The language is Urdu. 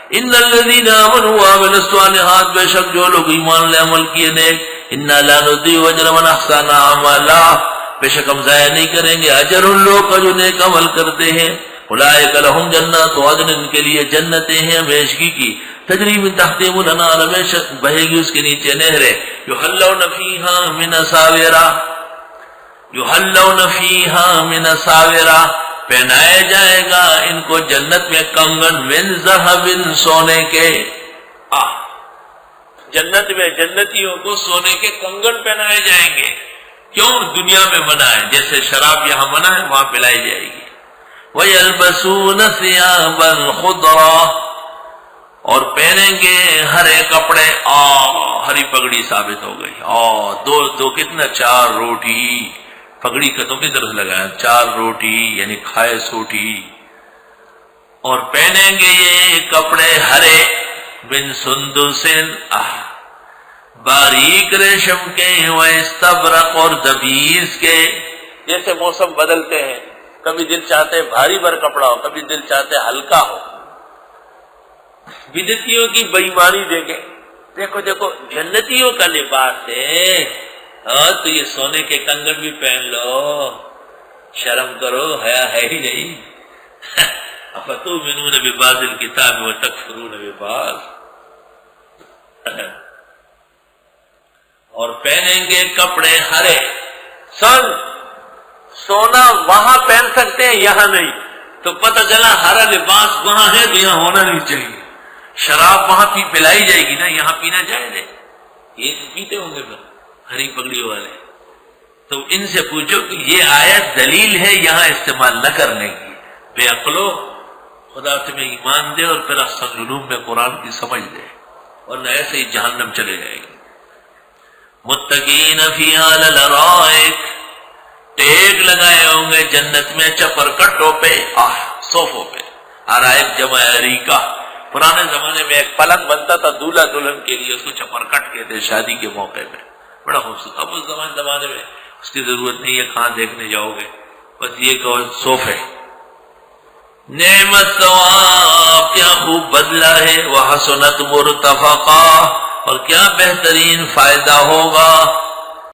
ان الذين آمنوا وعملوا الصالحات، بے شک جو لوگ ایمان لے عمل کیے نیک، انا لا نضيع اجر من احسن عملا، بے شک ہم ضائع نہیں کریں گے اجر ان لوگوں کا جو نیک عمل کرتے ہیں۔ اولئک لهم جنات عدن، ان کے لیے جنتیں ہیں ہمیشگی کی، تجری من تحتهم الانہار، ہمیشہ بہے گی اس کے نیچے نہریں، یحلون فیہا من اساور، یحلون فیہا من اساور، پہنائے جائے گا ان کو جنت میں کنگن من ذہب، سونے کے۔ جنت میں جنتیوں کو سونے کے کنگن پہنائے جائیں گے۔ کیوں؟ دنیا میں منع ہے، جیسے شراب یہاں منع ہے وہاں پلائی جائے گی۔ وَيَلْبَسُونَ ثِيَابًا خُضْرًا، اور پہنیں گے ہرے کپڑے۔ ہری پگڑی ثابت ہو گئی۔ دو کتنا؟ 4 روٹی۔ پگڑی کا تو کدھر لگایا؟ 4 روٹی یعنی کھائے سوٹی۔ اور پہنیں گے یہ کپڑے ہرے، من سندس، باریک ریشم کے، واستبرق، اور دبیز کے۔ جیسے موسم بدلتے ہیں، کبھی دل چاہتے بھاری بھر کپڑا ہو، کبھی دل چاہتے ہلکا ہو۔ بدعتیوں کی بےایمانی دیکھیں، دیکھو جنتیوں کا لباس ہے، تو یہ سونے کے کنگن بھی پہن لو، شرم کرو، حیا ہے ہی نہیں۔ افتؤمنون ببعض الکتاب وتکفرون ببعض، اور پہنیں گے کپڑے ہرے۔ سونا وہاں پہن سکتے ہیں، یہاں نہیں، تو پتہ چلا ہرا لباس وہاں ہے تو یہاں ہونا نہیں چاہیے۔ شراب وہاں پلائی جائے گی نا، یہاں پینا جائز ہے؟ یہ پیتے ہوں گے ہری پگڑیوں والے، تو ان سے پوچھو کہ یہ آیت دلیل ہے یہاں استعمال نہ کرنے کی۔ بے عقلو، خدا تمہیں ایمان دے اور پھر احسن علوم میں قرآن کی سمجھ دے، ورنہ ایسے ہی جہنم چلے جائے گی۔ متقین فیہا علی الارائک، ٹیک لگائے ہوں گے جنت میں چپرکٹوں پہ، صوفوں پہ۔ ارائک جمع اریکہ، پرانے زمانے میں ایک پلنگ بنتا تھا دولہا دلہن کے لیے، اس کو چپرکٹ کہتے شادی کے موقع پہ، بڑا خوبصورت۔ اب اس زمانے میں اس کی ضرورت نہیں ہے، کہاں دیکھنے جاؤ گے، بس یہ کہ صوفے۔ نعمت ثواب، کیا خوب بدلہ ہے، وحسنت مرتفقہ، اور کیا بہترین فائدہ ہوگا۔